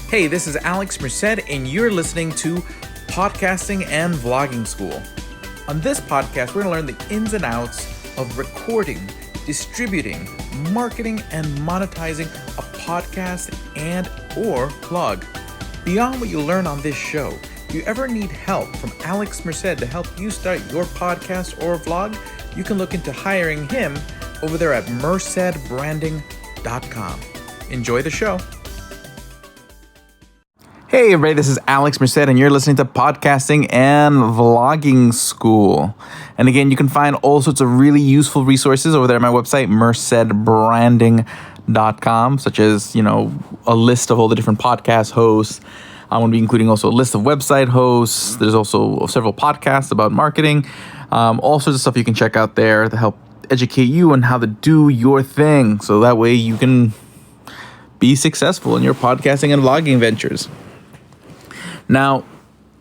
Hey, this is Alex Merced, and you're listening to Podcasting and Vlogging School. On this podcast, we're going to learn the ins and outs of recording, distributing, marketing, and monetizing a podcast and or vlog. Beyond what you learn on this show, if you ever need help from Alex Merced to help you start your podcast or vlog, you can look into hiring him over there at mercedbranding.com. Enjoy the show. Hey everybody, this is Alex Merced, and you're listening to Podcasting and Vlogging School. And again, you can find all sorts of really useful resources over there at my website, mercedbranding.com, such as, a list of all the different podcast hosts. I'm going to be including also a list of website hosts. There's also several podcasts about marketing, all sorts of stuff you can check out there to help educate you on how to do your thing. So that way you can be successful in your podcasting and vlogging ventures. Now,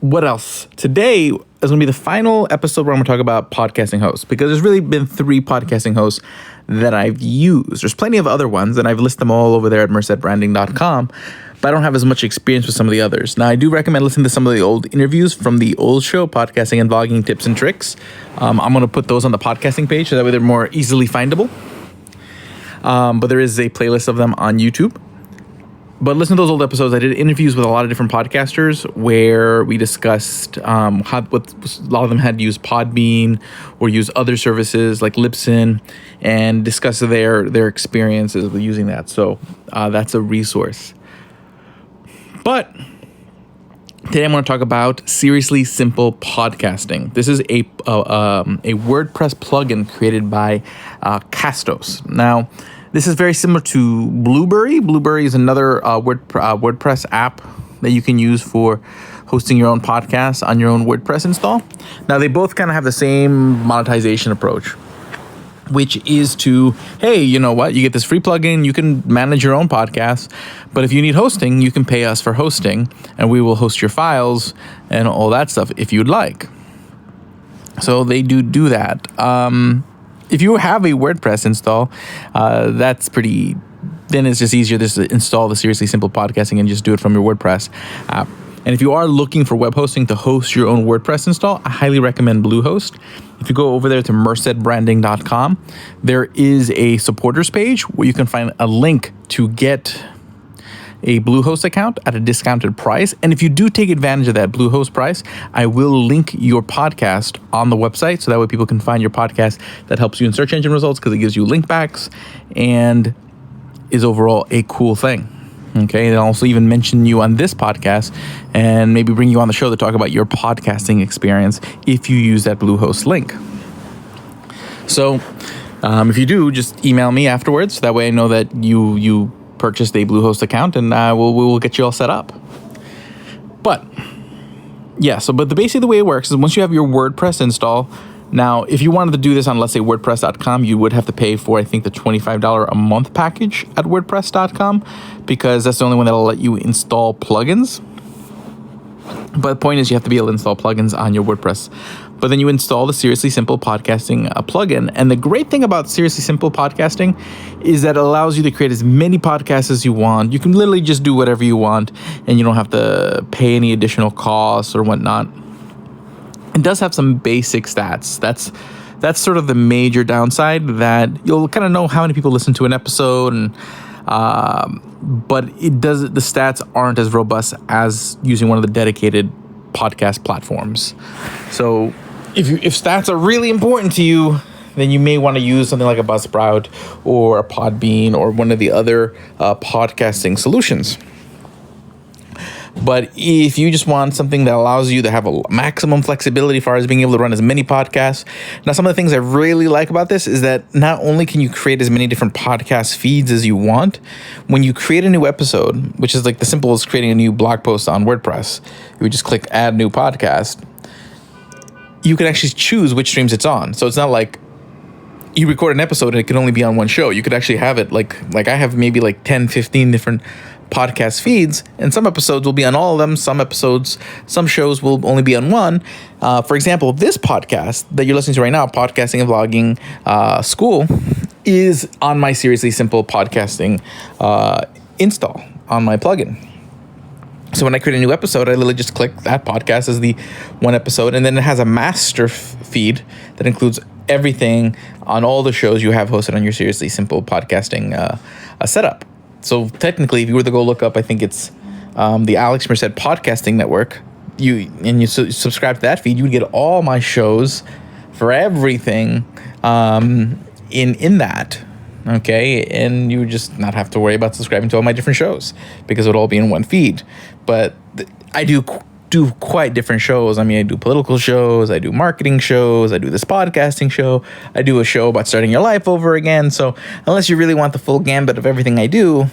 what else? Today is going to be the final episode where I'm going to talk about podcasting hosts, because there's really been 3 podcasting hosts that I've used. There's plenty of other ones, and I've listed them all over there at mercedbranding.com, but I don't have as much experience with some of the others. Now, I do recommend listening to some of the old interviews from the old show, Podcasting and Vlogging Tips and Tricks. I'm going to put those on the podcasting page, so that way they're more easily findable. But there is a playlist of them on YouTube. But listen to those old episodes. I did interviews with a lot of different podcasters where we discussed what a lot of them had used Podbean or use other services like Libsyn, and discuss their experiences with using that. So that's a resource. But today I'm going to talk about Seriously Simple Podcasting. This is a WordPress plugin created by Castos. Now, this is very similar to Blueberry. Blueberry is another WordPress app that you can use for hosting your own podcast on your own WordPress install. Now, they both kind of have the same monetization approach, which is to, hey, you know what? You get this free plugin. You can manage your own podcast. But if you need hosting, you can pay us for hosting, and we will host your files and all that stuff if you'd like. So they do that. If you have a WordPress install, that's pretty, then it's just easier just to install the Seriously Simple Podcasting and just do it from your WordPress app. And if you are looking for web hosting to host your own WordPress install, I highly recommend Bluehost. If you go over there to mercedbranding.com, there is a supporters page where you can find a link to get a Bluehost account at a discounted price. And if you do take advantage of that Bluehost price, I will link your podcast on the website, so that way people can find your podcast. That helps you in search engine results because it gives you link backs and is overall a cool thing. Okay, and I'll also even mention you on this podcast and maybe bring you on the show to talk about your podcasting experience if you use that Bluehost link. So if you do, just email me afterwards. That way I know that you purchased a Bluehost account, and we'll get you all set up. But yeah, but basically the way it works is once you have your WordPress install. Now, if you wanted to do this on, let's say, WordPress.com, you would have to pay for, I think, the $25 a month package at WordPress.com, because that's the only one that'll let you install plugins. But the point is, you have to be able to install plugins on your WordPress. But then you install the Seriously Simple Podcasting plugin. And the great thing about Seriously Simple Podcasting is that it allows you to create as many podcasts as you want. You can literally just do whatever you want, and you don't have to pay any additional costs or whatnot. It does have some basic stats. That's sort of the major downside, that you'll kind of know how many people listen to an episode, and but the stats aren't as robust as using one of the dedicated podcast platforms. So if stats are really important to you, then you may want to use something like a Buzzsprout or a Podbean or one of the other podcasting solutions. But if you just want something that allows you to have a maximum flexibility as far as being able to run as many podcasts. Now, some of the things I really like about this is that not only can you create as many different podcast feeds as you want, when you create a new episode, which is like the simple as creating a new blog post on WordPress, you would just click add new podcast. You can actually choose which streams it's on. So it's not like you record an episode and it can only be on one show. You could actually have it like I have maybe like 10, 15 different podcast feeds, and some episodes will be on all of them. Some shows will only be on one. For example, this podcast that you're listening to right now, Podcasting and Vlogging School, is on my Seriously Simple Podcasting install on my plugin. So when I create a new episode, I literally just click that podcast as the one episode, and then it has a master feed that includes everything on all the shows you have hosted on your Seriously Simple podcasting setup. So technically, if you were to go look up, I think it's the Alex Merced Podcasting Network, you subscribe to that feed, you would get all my shows for everything in that. Okay, and you would just not have to worry about subscribing to all my different shows because it would all be in one feed. But I do quite different shows. I mean, I do political shows, I do marketing shows, I do this podcasting show, I do a show about starting your life over again. So unless you really want the full gambit of everything I do,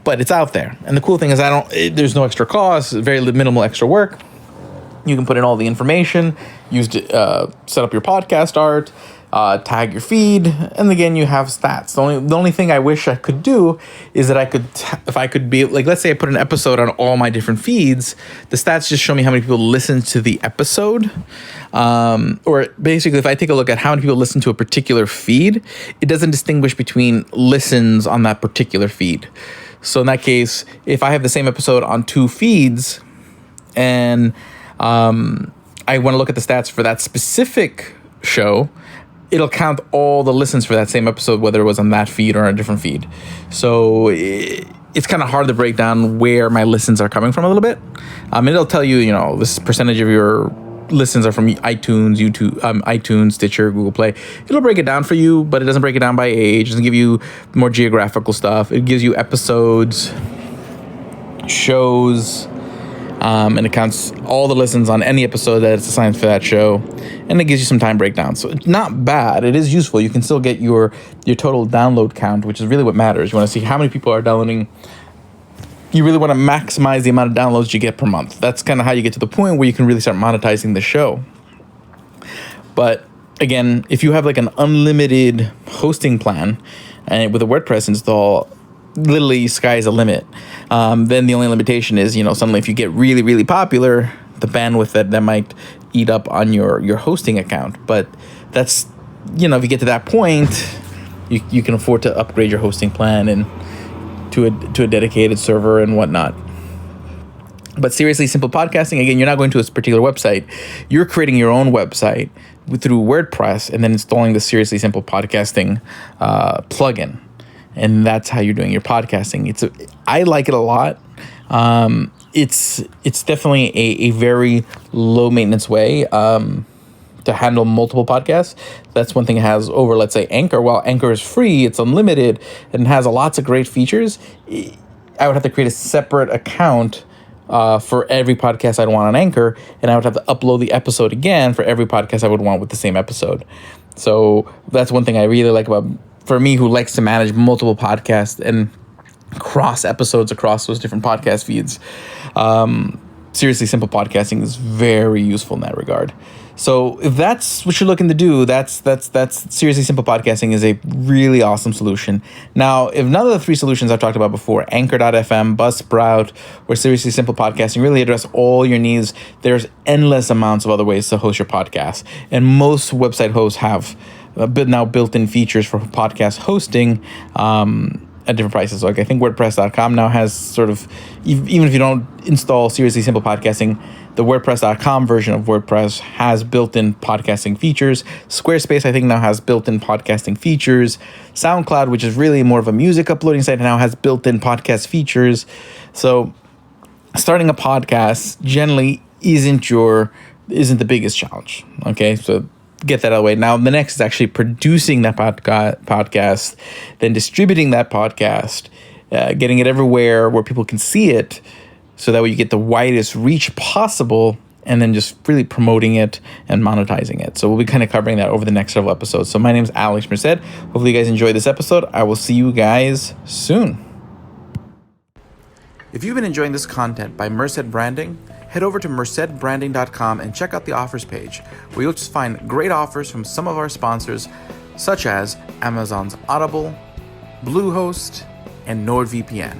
but it's out there. And the cool thing is there's no extra cost, very minimal extra work. You can put in all the information, set up your podcast art, tag your feed, and again, you have stats. The only thing I wish I could do is that if I could be like, let's say I put an episode on all my different feeds, the stats just show me how many people listen to the episode. Or basically, if I take a look at how many people listen to a particular feed, it doesn't distinguish between listens on that particular feed. So in that case, if I have the same episode on 2 feeds, and I want to look at the stats for that specific show, it'll count all the listens for that same episode, whether it was on that feed or on a different feed. So it's kind of hard to break down where my listens are coming from a little bit. It'll tell you, this percentage of your listens are from iTunes, YouTube, iTunes, Stitcher, Google Play. It'll break it down for you, but it doesn't break it down by age. It doesn't give you more geographical stuff. It gives you episodes, shows, and it counts all the listens on any episode that it's assigned for that show, and it gives you some time breakdown. So it's not bad. It is useful. You can still get your total download count, which is really what matters. You want to see how many people are downloading. You really want to maximize the amount of downloads you get per month. That's kind of how you get to the point where you can really start monetizing the show. But again, if you have like an unlimited hosting plan and with a WordPress install, literally sky's the limit. Then the only limitation is, suddenly if you get really, really popular, the bandwidth that might eat up on your hosting account. But that's, if you get to that point, you can afford to upgrade your hosting plan and to a dedicated server and whatnot. But Seriously Simple Podcasting, again, you're not going to a particular website. You're creating your own website through WordPress and then installing the Seriously Simple Podcasting plugin. And that's how you're doing your podcasting. I like it a lot. It's definitely a very low maintenance way to handle multiple podcasts. That's one thing it has over, let's say, Anchor. While Anchor is free, it's unlimited, and has lots of great features. I would have to create a separate account for every podcast I'd want on Anchor, and I would have to upload the episode again for every podcast I would want with the same episode. So that's one thing I really like about, for me, who likes to manage multiple podcasts and cross episodes across those different podcast feeds. Seriously Simple Podcasting is very useful in that regard. So if that's what you're looking to do, that's Seriously Simple Podcasting is a really awesome solution. Now, if none of the 3 solutions I've talked about before, Anchor.fm, Buzzsprout, or Seriously Simple Podcasting really address all your needs, there's endless amounts of other ways to host your podcast. And most website hosts have now built-in features for podcast hosting at different prices. Like I think WordPress.com now has sort of, even if you don't install Seriously Simple Podcasting, the WordPress.com version of WordPress has built-in podcasting features. Squarespace, I think, now has built-in podcasting features. SoundCloud, which is really more of a music uploading site, now has built-in podcast features. So starting a podcast generally isn't the biggest challenge. Okay, so get that out of the way. Now, the next is actually producing that podcast, then distributing that podcast, getting it everywhere where people can see it, so that way you get the widest reach possible, and then just really promoting it and monetizing it. So we'll be kind of covering that over the next several episodes. So my name is Alex Merced. Hopefully you guys enjoyed this episode. I will see you guys soon. If you've been enjoying this content by Merced Branding, head over to mercedbranding.com and check out the offers page, where you'll just find great offers from some of our sponsors, such as Amazon's Audible, Bluehost, and NordVPN.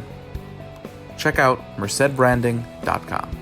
Check out mercedbranding.com.